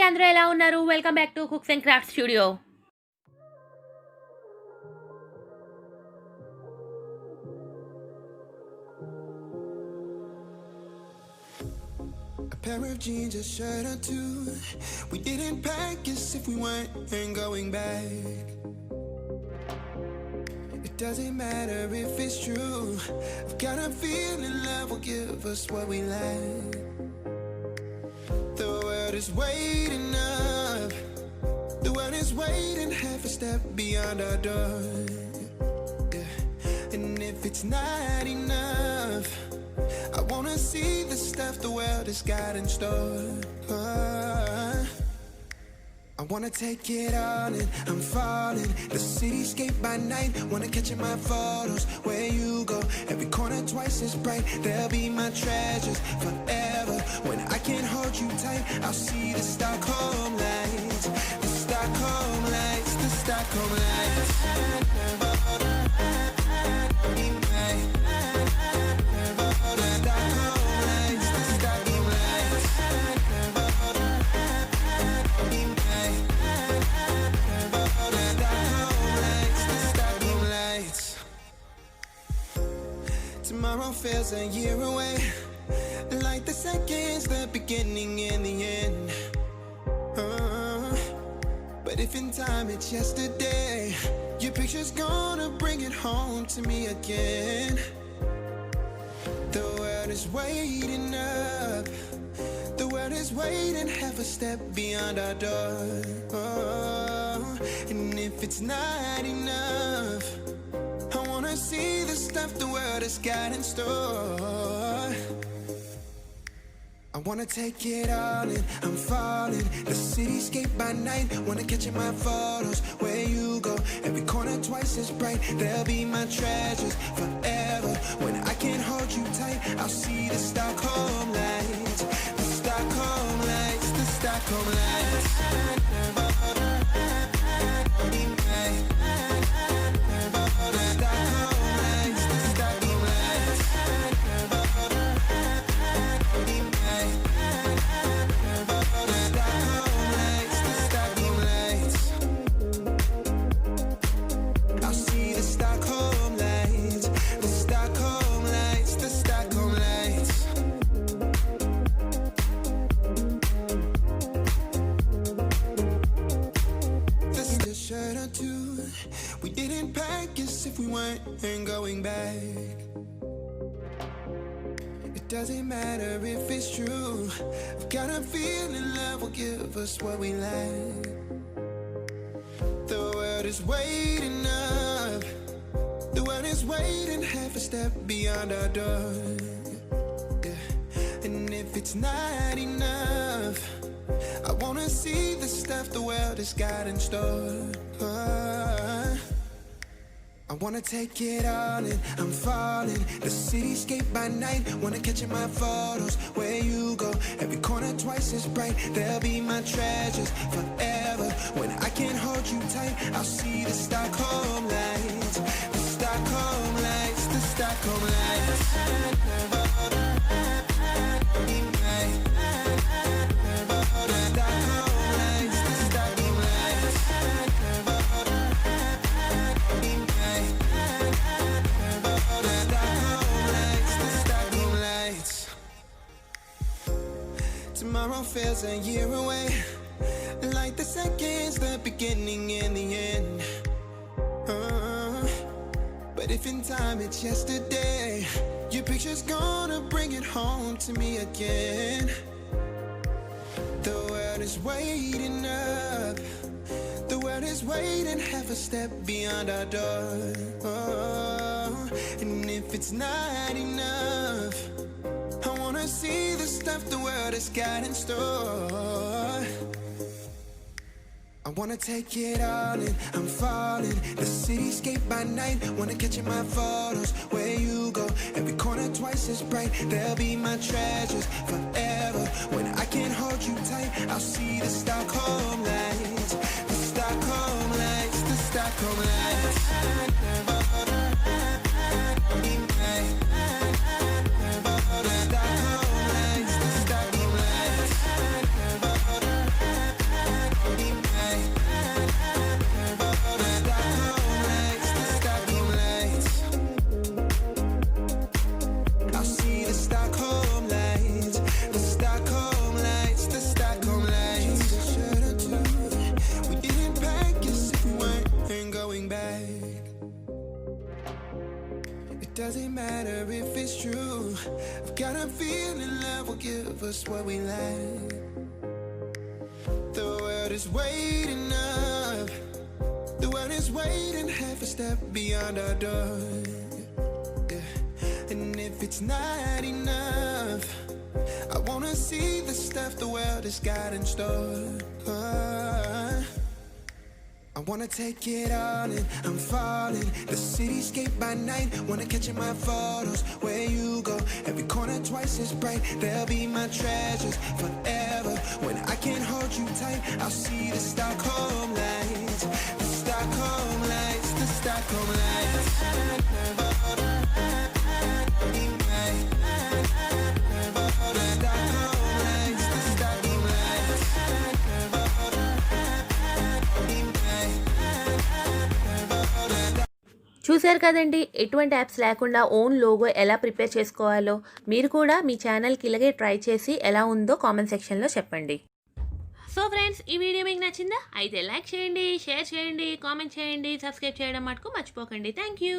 అందరూ ఎలా ఉన్నారు? Welcome back to cooks and crafts studio. A pair of jeans, a shirt or two. We didn't pack as if we weren't going back. It doesn't matter if it's true. I've got a feeling love will give us what we lack. The world is waiting up. The world is waiting half a step beyond our door. Yeah. And if it's not enough, I wanna see the stuff the world has got in store. I wanna take it all in, I'm falling. The cityscape by night, wanna catch in my photos. Where you go, every corner twice as bright. They'll be my treasures forever. When I can't hold you tight, I'll see the Stockholm lights. The Stockholm lights, the Stockholm lights. Tomorrow feels a year away, like the seconds, the beginning and the end. But if in time it's yesterday, your picture's gonna bring it home to me again. The world is waiting up. The world is waiting half a step beyond our door. And if it's not enough, I wanna see the stuff the world has got in store. I wanna take it all in, I'm falling. The cityscape by night, wanna catch in my photos. Where you go, every corner twice as bright. They'll be my treasures forever. When I can't hold you tight, I'll see the Stockholm lights. The Stockholm lights, the Stockholm lights. We didn't pack as if we weren't going back. It doesn't matter if it's true. I've got a feeling love will give us what we lack. The world is waiting up. The world is waiting half a step beyond our door. Yeah. And if it's not enough, I wanna see the stuff the world has got in store. I wanna take it all in, I'm falling. The cityscape by night, wanna catch in my photos. Where you go, every corner twice as bright. They'll be my treasures forever. When I can't hold you tight, I'll see the Stockholm lights. The Stockholm lights, the Stockholm lights. Tomorrow feels a year away, like the seconds, the beginning and the end. But if in time it's yesterday, your picture's gonna bring it home to me again. The world is waiting up. The world is waiting half a step beyond our door. And if it's not enough, I wanna see the stuff the world has got in store. I wanna take it all in, I'm falling. The cityscape by night, wanna catch in my photos. Where you go, every corner twice as bright. They'll be my treasures forever. When I can't hold you tight, I'll see the Stockholm lights. The Stockholm lights, the Stockholm lights. The Stockholm lights, the Stockholm lights. matter if it's true. I've got a feeling love will give us what we lack. The world is waiting up. The world is waiting half a step beyond our door. Yeah. And if it's not enough, I wanna see the stuff the world has got in store. I wanna take it all in, I'm falling. The cityscape by night, wanna catch in my photos. Where you go, every corner twice as bright. They'll be my treasures forever. When I can't hold you tight, I'll see the Stockholm lights. The Stockholm lights, the Stockholm lights. చూశారు కదండి, ఎటువంటి apps లేకుండా own logo ఎలా prepare చేసుకోవాలో. మీరు కూడా మీ ఛానల్కి ఇలాగే ట్రై చేసి ఎలా ఉందో కామెంట్ సెక్షన్లో చెప్పండి. సో ఫ్రెండ్స్, ఈ వీడియో మీకు నచ్చిందా? అయితే లైక్ చేయండి, షేర్ చేయండి, కామెంట్ చేయండి, సబ్స్క్రైబ్ చేయడం మటుకు మర్చిపోకండి. Thank you.